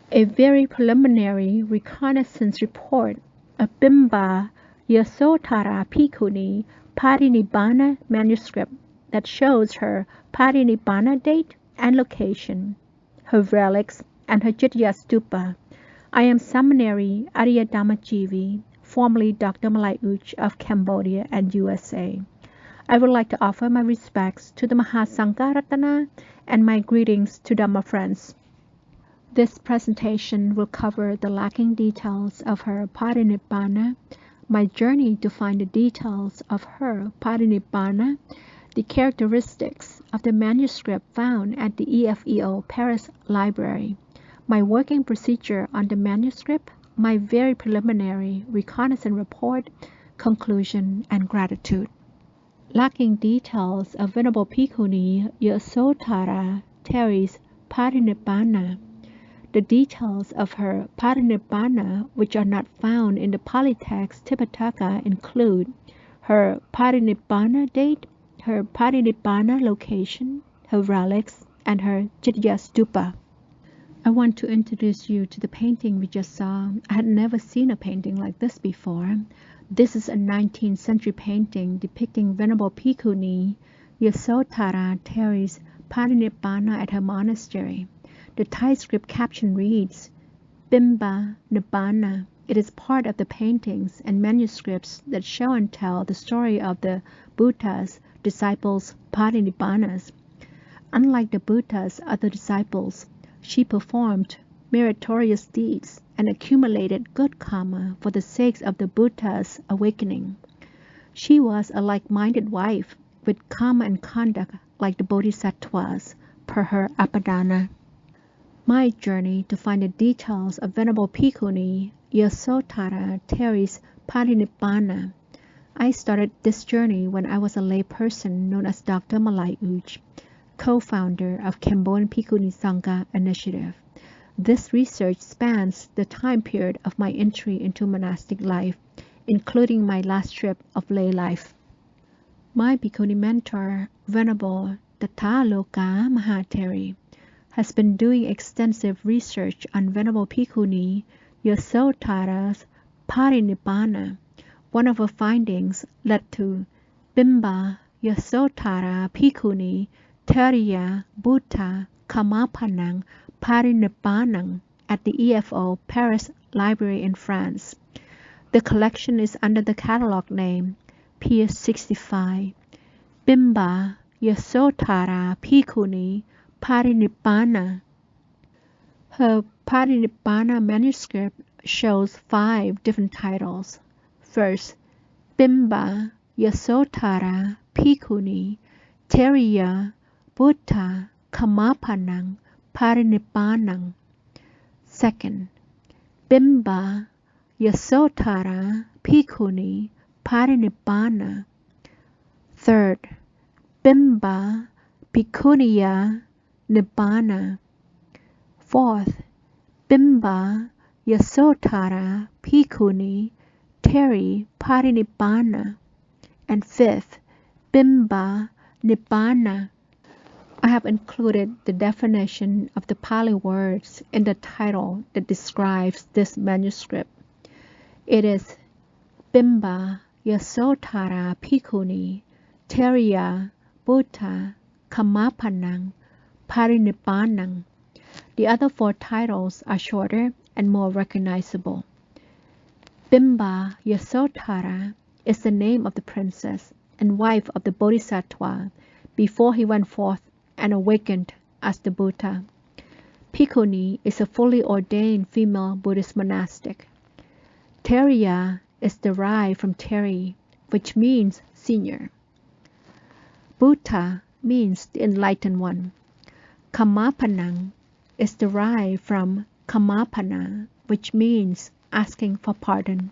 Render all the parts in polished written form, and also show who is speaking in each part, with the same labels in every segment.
Speaker 1: A very preliminary reconnaissance report of Bimbā Yasodharā Bhikkhuni Parinibbāna manuscript that shows her Parinibbāna date and location, her relics, and her Cetiya Stupa. I am Sāmanerī Ariyā Dhammajīvī, formerly Dr. Marlai Ouch of Cambodia and USA. I would like to offer my respects to the Mahā Sangha Ratana and my greetings to Dhamma friends. This presentation will cover the lacking details of her Parinibbāna, my journey to find the details of her Parinibbāna, the characteristics of the manuscript found at the EFEO Paris Library, my working procedure on the manuscript, my very preliminary reconnaissance report, conclusion, and gratitude. Lacking details of Venerable Bhikkhuni Yasodharā Theri's Parinibbāna. The details of her Parinibbāna, which are not found in the Pāli text Tipitaka, include her Parinibbāna date, her Parinibbāna location, her relics, and her Cetiya Stupa. I want to introduce you to the painting we just saw. I had never seen a painting like this before. This is a 19th century painting depicting Venerable Bhikkhuni Yasodharā Theri's Parinibbāna at her monastery. The typescript caption reads, Bimbā Nibbāna. It is part of the paintings and manuscripts that show and tell the story of the Buddha's disciples' Parinibbanas. Unlike the Buddha's other disciples, she performed meritorious deeds and accumulated good karma for the sake of the Buddha's awakening. She was a like-minded wife with karma and conduct like the bodhisattvas, per her Abhidhamma. My journey to find the details of Venerable Bhikkhuni Yasodharā Theri's Parinibbāna. I started this journey when I was a lay person known as Dr. Marlai Ouch, co-founder of Cambodian Bhikkhuni Sangha Initiative. This research spans the time period of my entry into monastic life, including my last trip of lay life. My Bhikkhuni mentor, Venerable Tatthaloka Mahatheri, has been doing extensive research on Venerable Bhikkhuni Yasodharā's Parinibbāna. One of her findings led to Bimbā Yasodharā Bhikkhuni Theriya Buddha Kamapanang Parinibbānang at the EFEO Paris Library in France. The collection is under the catalog name P65. Bimbā Yasodharā Bhikkhuni Parinibbāna. Her Parinibbāna manuscript shows 5 different titles. First, Bimbā Yasodharā Bhikkhuni Theriya Buddha Kamapanang Parinibbānang. Second, Bimbā Yasodharā Bhikkhuni Parinibbāna. Third, Bimbā Bhikkhuniya Nibbāna. Fourth, Bimbā Yasodharā Bhikkhuni Theri Parinibbāna. And fifth, Bimbā Nibbāna. I have included the definition of the Pāli words in the title that describes this manuscript. It is Bimbā Yasodharā Bhikkhuni Theriya Buddha Kamapanang Parinibbānang. The other 4 titles are shorter and more recognizable. Bimbā Yasodharā is the name of the princess and wife of the bodhisattva before he went forth and awakened as the Buddha. Bhikkhuni is a fully ordained female Buddhist monastic. Theriya is derived from Theri, which means senior. Buddha means the enlightened one. Kamapanang is derived from Kamapana, which means asking for pardon.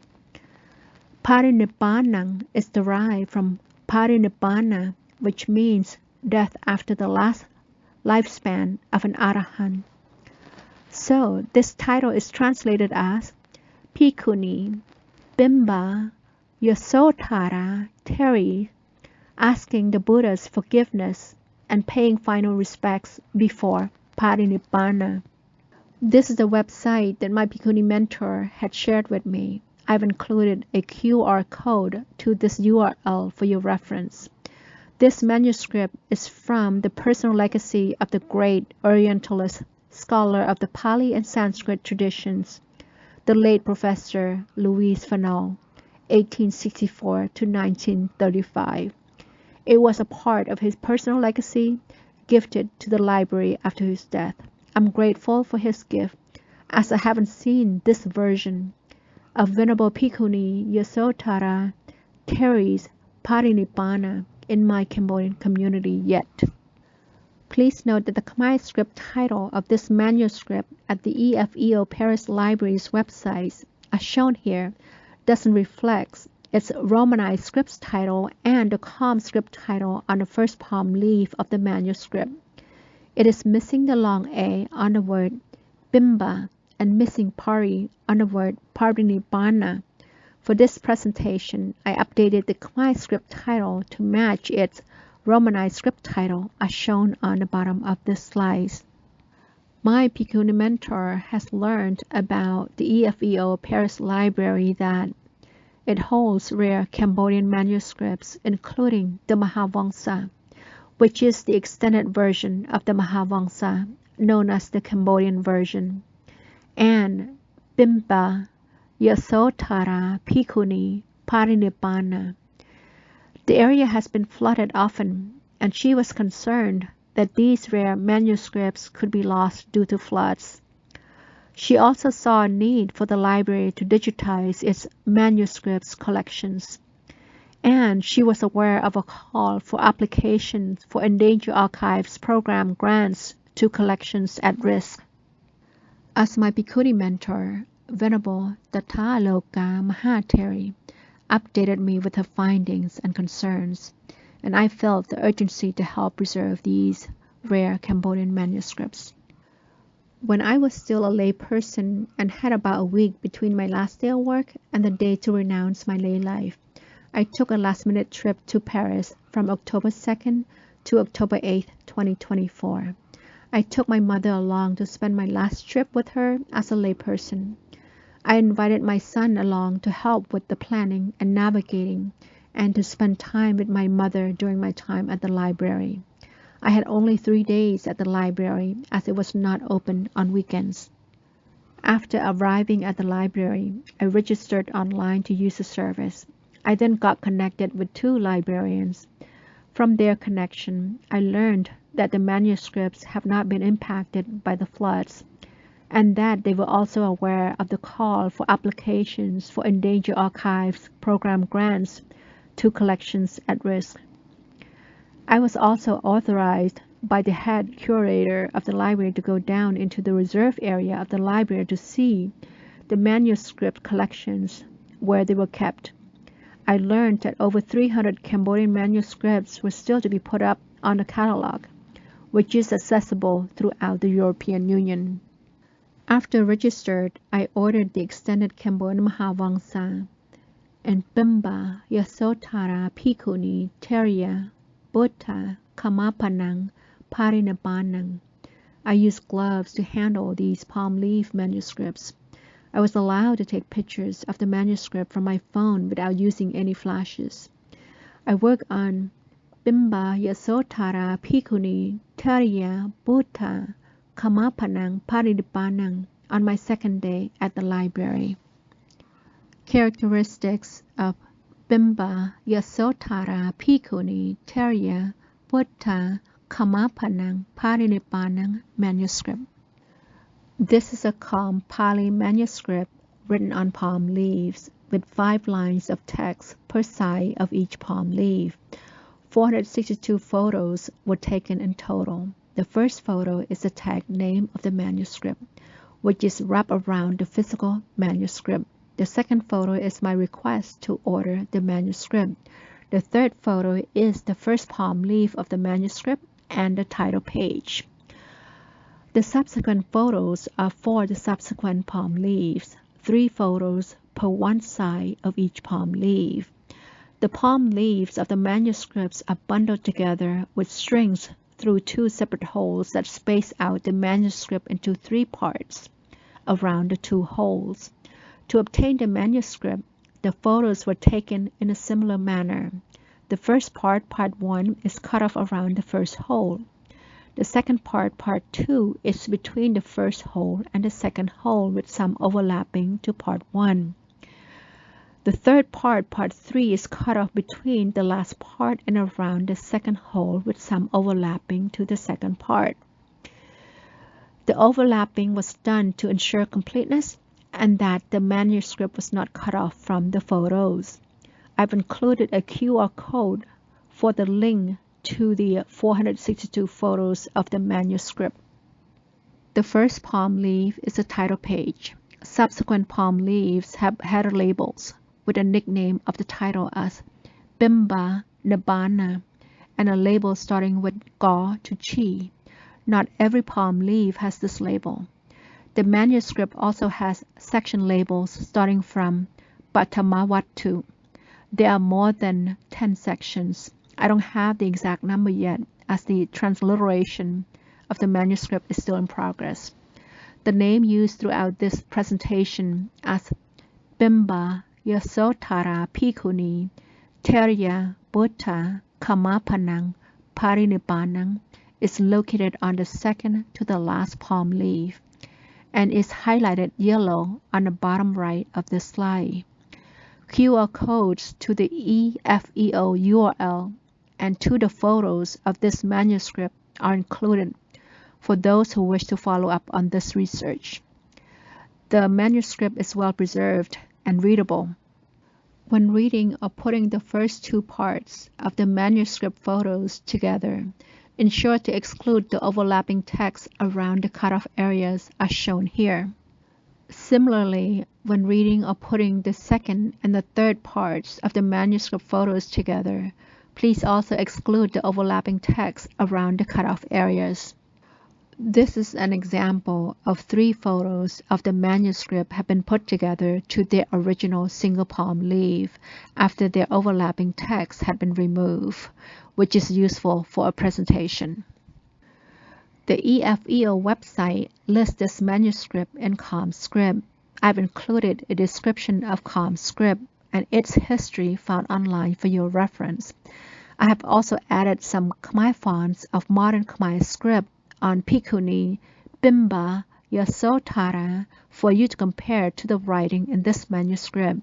Speaker 1: Parinibbānang is derived from Parinibbāna, which means death after the last lifespan of an arahant. So this title is translated as Bhikkhuni Bimbā Yasodharā Theri, asking the Buddha's forgiveness and paying final respects before Parinibbāna. This is the website that my Bhikkhuni mentor had shared with me. I've included a QR code to this URL for your reference. This manuscript is from the personal legacy of the great Orientalist scholar of the Pali and Sanskrit traditions, the late Professor Louis Fanal, 1864 to 1935. It was a part of his personal legacy gifted to the library after his death. I'm grateful for his gift, as I haven't seen this version of Venerable Bhikkhuni Yasodharā Parinibbāna in my Cambodian community yet. Please note that the Khmer script title of this manuscript at the EFEO Paris Library's website, as shown here, doesn't reflect its Romanized script title and the Khom script title on the first palm leaf of the manuscript. It is missing the long A on the word Bimbā and missing Pari on the word Parinibbāna. For this presentation, I updated the Khmer script title to match its Romanized script title as shown on the bottom of this slide. My Bhikkhuni mentor has learned about the EFEO Paris Library that it holds rare Cambodian manuscripts, including the Mahā Sangha, which is the extended version of the Mahā Sangha, known as the Cambodian version, and Bimbā Yasodharā Bhikkhuni Parinibbāna. The area has been flooded often, and she was concerned that these rare manuscripts could be lost due to floods. She also saw a need for the library to digitize its manuscripts collections, and she was aware of a call for applications for Endangered Archives Program grants to collections at risk. As my Bhikkhuni mentor, Venerable Tatthaloka Mahateri, updated me with her findings and concerns, and I felt the urgency to help preserve these rare Cambodian manuscripts. When I was still a lay person and had about a week between my last day of work and the day to renounce my lay life, I took a last-minute trip to Paris from October 2nd to October 8th, 2024. I took my mother along to spend my last trip with her as a lay person. I invited my son along to help with the planning and navigating and to spend time with my mother during my time at the library. I had only 3 days at the library as it was not open on weekends. After arriving at the library, I registered online to use the service. I then got connected with 2 librarians. From their connection, I learned that the manuscripts have not been impacted by the floods, and that they were also aware of the call for applications for Endangered Archives Program grants to collections at risk. I was also authorized by the head curator of the library to go down into the reserve area of the library to see the manuscript collections where they were kept. I learned that over 300 Cambodian manuscripts were still to be put up on the catalog, which is accessible throughout the European Union. After registered, I ordered the extended Cambodian Mahā Sangha and Bimbā Yasodharā Bhikkhuni Parinibbāna. I used gloves to handle these palm leaf manuscripts. I was allowed to take pictures of the manuscript from my phone without using any flashes. I worked on Bimbā Yasodharā Bhikkhuni Parinibbāna on my second day at the library. Characteristics of Bimbā Yasodharā Bhikkhuni Parinibbāna manuscript. This is a Khom Pāli manuscript written on palm leaves with 5 lines of text per side of each palm leaf. 462 photos were taken in total. The first photo is the tag name of the manuscript, which is wrapped around the physical manuscript. The second photo is my request to order the manuscript. The third photo is the first palm leaf of the manuscript and the title page. The subsequent photos are for the subsequent palm leaves, 3 photos per one side of each palm leaf. The palm leaves of the manuscripts are bundled together with strings through 2 separate holes that space out the manuscript into 3 parts. around the two holes. To obtain the manuscript, the photos were taken in a similar manner. The first part, part 1, is cut off around the first hole. The second part, part 2, is between the first hole and the second hole with some overlapping to part 1. The third part, part 3, is cut off between the last part and around the second hole with some overlapping to the second part. The overlapping was done to ensure completeness and that the manuscript was not cut off from the photos. I've included a QR code for the link to the 462 photos of the manuscript. The first palm leaf is the title page. Subsequent palm leaves have header labels with a nickname of the title as Bimbā Yasodharā and a label starting with Ga to Chi. Not every palm leaf has this label. The manuscript also has section labels starting from Pattamawattu. There are more than 10 sections. I don't have the exact number yet, as the transliteration of the manuscript is still in progress. The name used throughout this presentation as Bimbā Yasodharā Bhikkhuni Theriya Buddha Kamapanang Parinibbāna is located on the second to the last palm leaf and is highlighted yellow on the bottom right of the slide. QR codes to the EFEO URL and to the photos of this manuscript are included for those who wish to follow up on this research. The manuscript is well preserved and readable. When reading or putting the first two parts of the manuscript photos together, ensure to exclude the overlapping text around the cutoff areas as shown here. Similarly, when reading or putting the second and the third parts of the manuscript photos together, please also exclude the overlapping text around the cutoff areas. This is an example of 3 photos of the manuscript have been put together to their original single palm leaf after their overlapping text had been removed, which is useful for a presentation. The EFEO website lists this manuscript in Khom script. I've included a description of Khom script and its history found online for your reference. I have also added some Khmer fonts of modern Khmer script on Bhikkhuni Bimbā Yasodharā for you to compare to the writing in this manuscript.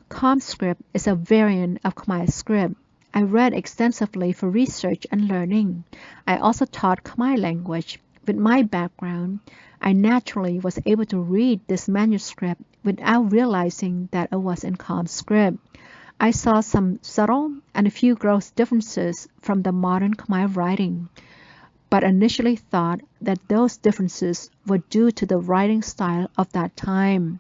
Speaker 1: Khom script is a variant of Khmer script. I read extensively for research and learning. I also taught Khmer language. With my background, I naturally was able to read this manuscript without realizing that it was in Khom script. I saw some subtle and a few gross differences from the modern Khmer writing, but initially thought that those differences were due to the writing style of that time.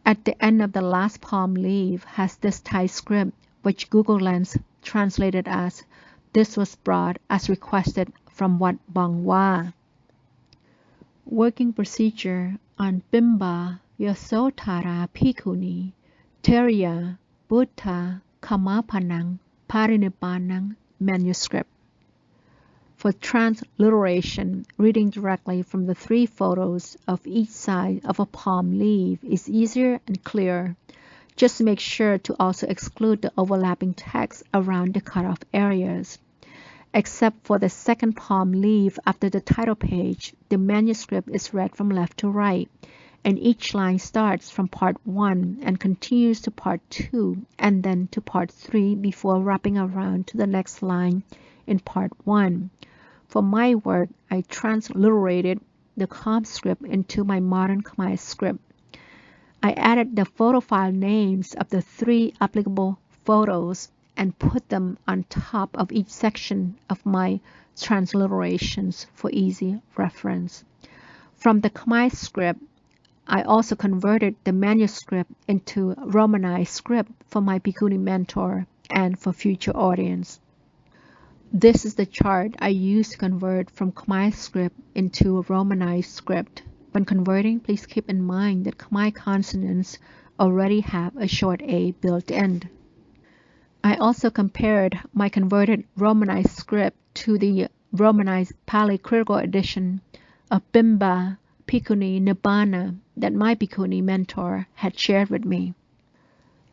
Speaker 1: At the end of the last palm leaf has this Thai script, which Google Lens translated as, "This was brought as requested from Wat Bang Wa." Working procedure on Bimbā Yasodharā Bhikkhuni Theriya Buddha Kamapanang Parinibbāna manuscript. For transliteration, reading directly from the 3 photos of each side of a palm leaf is easier and clearer. Just make sure to also exclude the overlapping text around the cutoff areas. Except for the second palm leaf after the title page, the manuscript is read from left to right, and each line starts from part 1 and continues to part 2 and then to part 3 before wrapping around to the next line in part 1. For my work, I transliterated the Khom script into my modern Khmer script. I added the photo file names of the 3 applicable photos and put them on top of each section of my transliterations for easy reference. From the Khmer script, I also converted the manuscript into Romanized script for my Bhikkhuni mentor and for future audience. This is the chart I used to convert from Khmer script into Romanized script. When converting, please keep in mind that Khmer consonants already have a short A built in. I also compared my converted Romanized script to the Romanized Pāli critical edition of Bimbā Parinibbāna that my Bhikkhuni mentor had shared with me.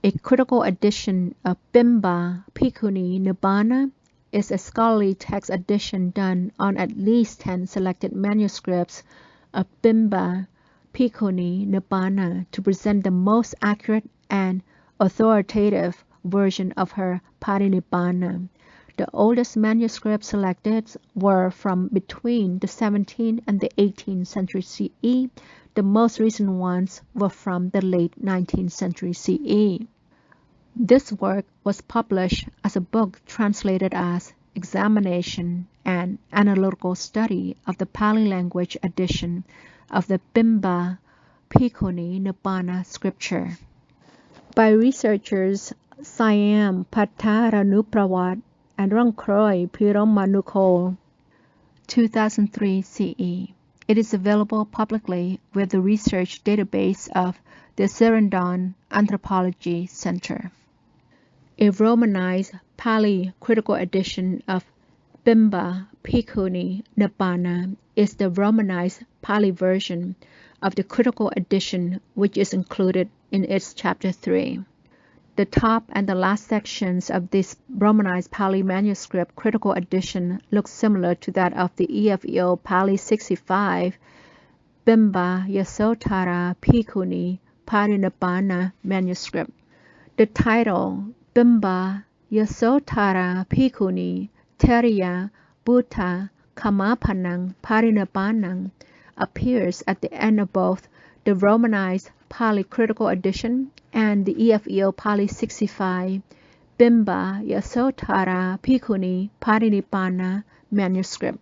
Speaker 1: A critical edition of Bimbā Parinibbāna is a scholarly text edition done on at least 10 selected manuscripts of Bimbā Parinibbāna to present the most accurate and authoritative version of her Parinibbāna. The oldest manuscripts selected were from between the 17th and the 18th century CE. The most recent ones were from the late 19th century CE. This work was published as a book translated as Examination and Analytical Study of the Pali language edition of the Bimbā Parinibbāna scripture by researchers Siam Pattaranupravāt and Rangkroy Piromanukol, 2003 CE. It is available publicly with the research database of the Serendon Anthropology Center. A Romanized Pali critical edition of Bimbā Parinibbāna is the Romanized Pali version of the critical edition which is included in its chapter 3. The top and the last sections of this Romanized Pali manuscript critical edition look similar to that of the EFEO Pali 65 Bimbā Yasodharā Bhikkhuni Parinibbāna manuscript. The title Bimbā Yasodharā Bhikkhuni Teriya Buddha Kamapanang Parinibbānang appears at the end of both the Romanized Pali critical edition and the EFEO Pali 65 Bimbā Yasodharā Bhikkhuni Parinibbāna manuscript.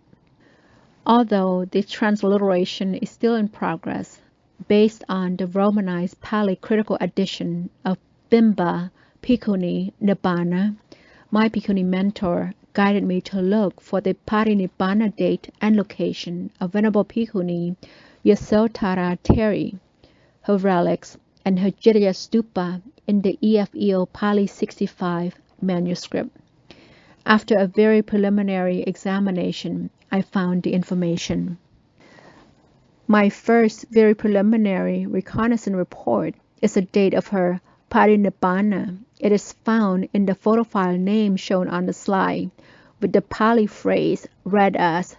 Speaker 1: Although the transliteration is still in progress, based on the Romanized Pali critical edition of Bimbā Parinibbāna, my Bhikkhuni mentor guided me to look for the Parinibbāna date and location of Venerable Bhikkhuni Yasodharā Teri, her relics, and her Cetiya Stupa in the EFEO Pali 65 manuscript. After a very preliminary examination, I found the information. My first very preliminary reconnaissance report is the date of her Parinibbāna. It is found in the photo file name shown on the slide, with the Pali phrase read as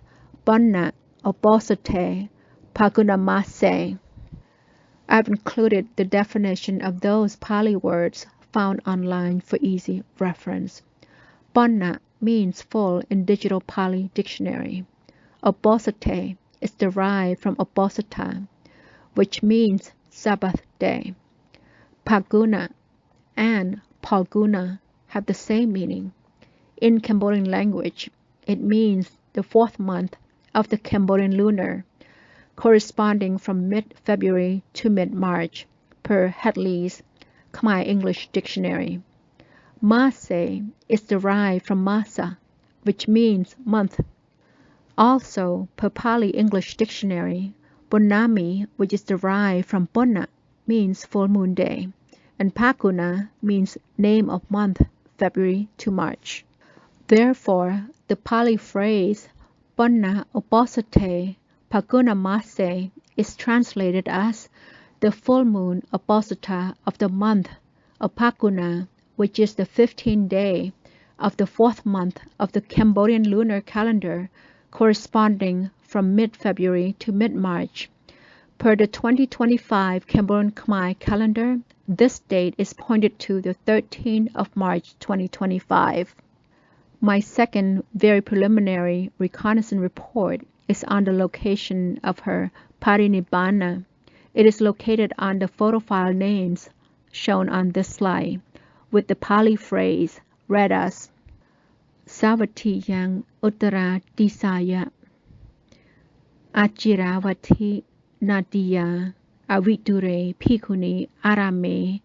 Speaker 1: Bonna Obosate Pagunamase. I've included the definition of those Pali words found online for easy reference. Bonna means full in Digital Pali Dictionary. Obosate is derived from Obosata, which means Sabbath day. Paguna and Palguna have the same meaning. In Cambodian language, it means the 4th month of the Cambodian lunar, corresponding from mid-February to mid-March, per Hadley's Khmer English Dictionary. Mase is derived from Masa, which means month. Also, per Pali English Dictionary, Bonami, which is derived from Bonna, means full moon day, and Paguna means name of month, February to March. Therefore, the Pali phrase Bonna Obosate Pagunamase is translated as the full moon Obosata of the month of Paguna, which is the 15th day of the 4th month of the Cambodian lunar calendar, corresponding from mid-February to mid-March. Per the 2025 Cambodian Khmer calendar, this date is pointed to the 13th of March 2025. My second very preliminary reconnaissance report is on the location of her Parinibbāna. It is located on the photo file names shown on this slide, with the Pali phrase read as Savatiyang Uttara Disaya Achiravati Nadiya Avidure Bhikkhuni Arame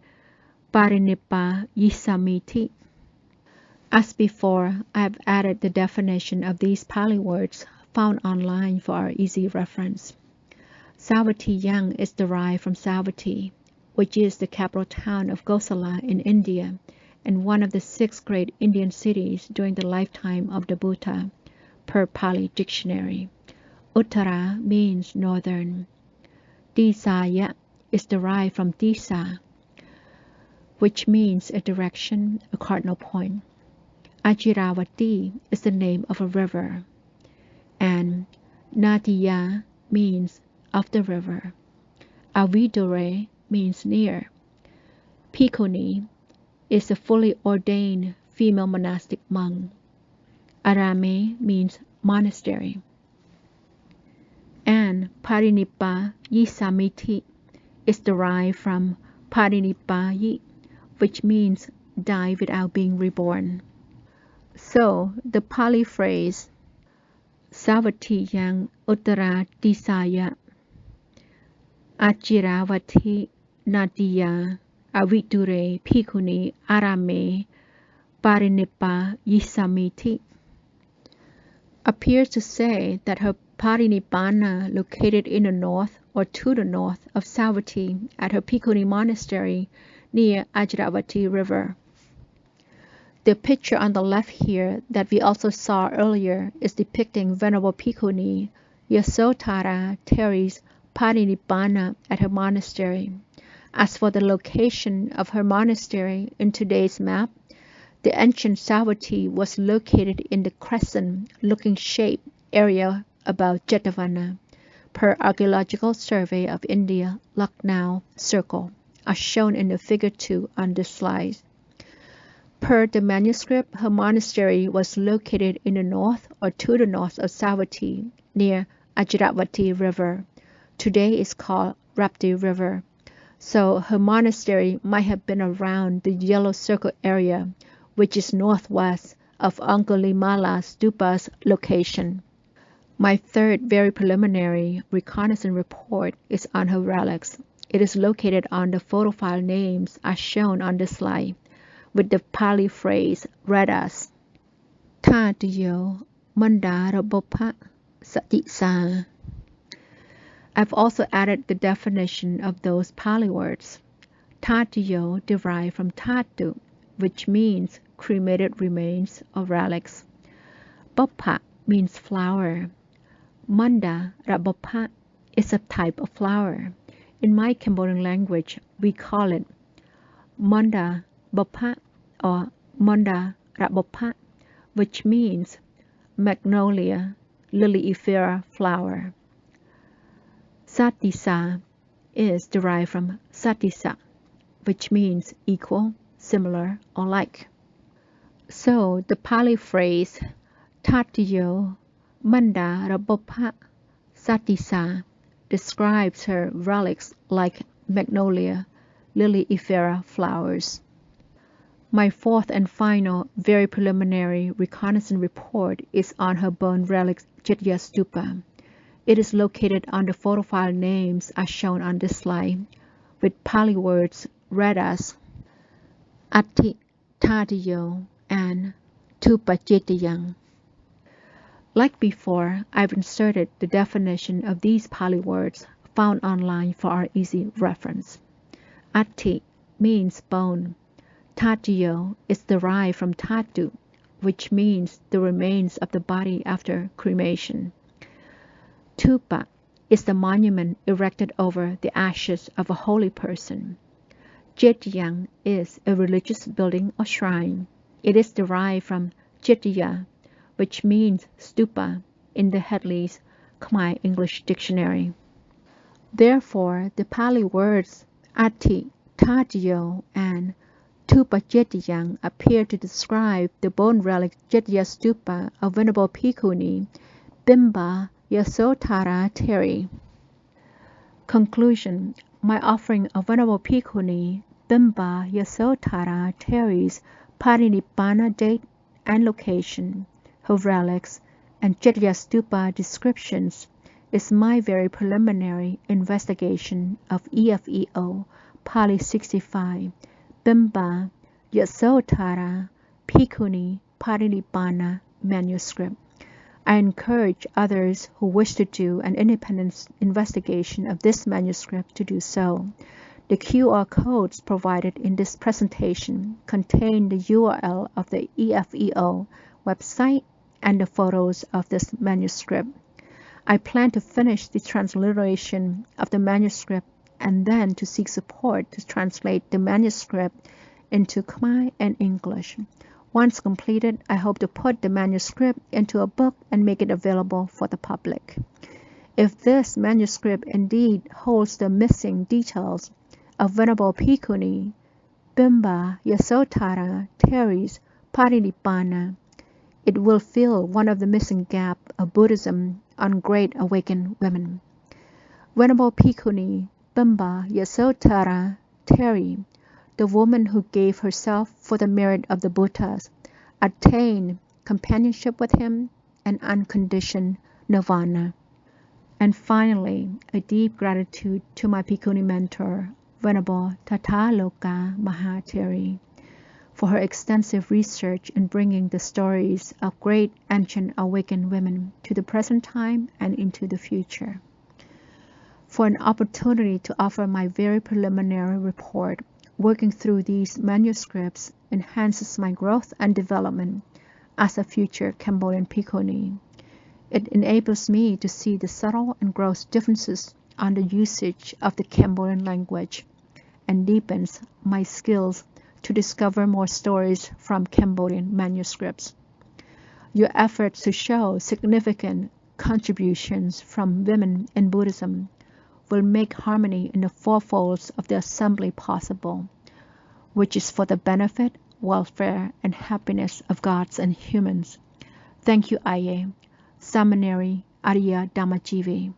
Speaker 1: Parinibba Yisamiti. As before, I have added the definition of these Pali words found online for our easy reference. Savatiyang is derived from Savatthi, which is the capital town of Kosala in India, and one of the 6 great Indian cities during the lifetime of the Buddha, per Pali Dictionary. Uttara means northern. Disaya is derived from Disa, which means a direction, a cardinal point. Ajiravati is the name of a river, and Nadiya means of the river. Avidure means near. Bhikkhuni is a fully ordained female monastic monk. Arame means monastery. And Parinibbā Yisamiti is derived from Parinibbāyi, which means die without being reborn. So the Pali phrase Savatiyang Uttara Disaya Ajiravati Nadiya Avidure Bhikkhuni Arame Parinibbā Yisamiti appears to say that her Parinibbāna located in the north or to the north of Savatthi at her Bhikkhuni monastery near Ajiravati river. The picture on the left here that we also saw earlier is depicting Venerable Bhikkhuni Yasodharā Bhikkhuni's Parinibbāna at her monastery. As for the location of her monastery in today's map, the ancient Savatthi was located in the crescent-looking shape area about Jetavana, per Archaeological Survey of India, Lucknow Circle, as shown in the figure 2 on this slide. Per the manuscript, her monastery was located in the north or to the north of Savatthi, near Ajiravati River. Today is called Rapti River. So her monastery might have been around the yellow circle area, which is northwest of Angulimala Stupa's location. My third very preliminary reconnaissance report is on her relics. It is located on the photo file names as shown on this slide, with the Pali phrase read as Tatiyo Mandarabopha Satisa. I've also added the definition of those Pali words. Tatiyo derived from Tatu, which means cremated remains or relics. Bopha means flower. Manda Rabopha is a type of flower. In my Cambodian language, we call it Manda Bopha or Manda Rabopha, which means magnolia, liliifera flower. Satisa is derived from Satisa, which means equal, similar, or like. So the Pali phrase Tatiyo Mandarabopha Satisa describes her relics like magnolia, liliifera flowers. My fourth and final very preliminary reconnaissance report is on her bone relic Cetiya Stupa. It is located on the photo file names as shown on this slide, with Pali words read as Ati Tatiyo and Tupacetiyang. Like before, I've inserted the definition of these Pali words found online for our easy reference. Ati means bone. Tatiyo is derived from tatu, which means the remains of the body after cremation. Tupa is the monument erected over the ashes of a holy person. Cetiyang is a religious building or shrine. It is derived from Cetiya, which means stupa in the Headley's Khmer English Dictionary. Therefore, the Pali words Ati, Tatiyo, and Tupacetiyang appear to describe the bone relic Cetiya Stupa of Venerable Bhikkhuni Bimbā Yasodharā Bhikkhuni. Conclusion. My offering of Venerable Bhikkhuni Bimbā Yasodharā Bhikkhuni's Parinibbāna date and location, her relics, and Cetiya Stupa descriptions is my very preliminary investigation of EFEO Pali 65 Bimbā Yasodharā Bhikkhuni Parinibbāna manuscript. I encourage others who wish to do an independent investigation of this manuscript to do so. The QR codes provided in this presentation contain the URL of the EFEO website and the photos of this manuscript. I plan to finish the transliteration of the manuscript and then to seek support to translate the manuscript into Khmer and English. Once completed, I hope to put the manuscript into a book and make it available for the public. If this manuscript indeed holds the missing details of Venerable Bhikkhuni Bimbā Yasodharā Theri's Parinibbāna, it will fill one of the missing gaps of Buddhism on Great Awakened Women. Venerable Bhikkhuni Bimbā Yasodharā Theri, the woman who gave herself for the merit of the Buddhas, attained companionship with him and unconditioned nirvana. And finally, a deep gratitude to my Bhikkhuni mentor, Venerable Tathaloka Mahā Theri, for her extensive research in bringing the stories of great ancient awakened women to the present time and into the future. For an opportunity to offer my very preliminary report, working through these manuscripts enhances my growth and development as a future Cambodian Bhikkhuni. It enables me to see the subtle and gross differences on the usage of the Cambodian language and deepens my skills to discover more stories from Cambodian manuscripts. Your efforts to show significant contributions from women in Buddhism will make harmony in the four folds of the assembly possible, which is for the benefit, welfare, and happiness of gods and humans. Thank you, Aye. Sāmanerī Ariyā Dhammajīvī.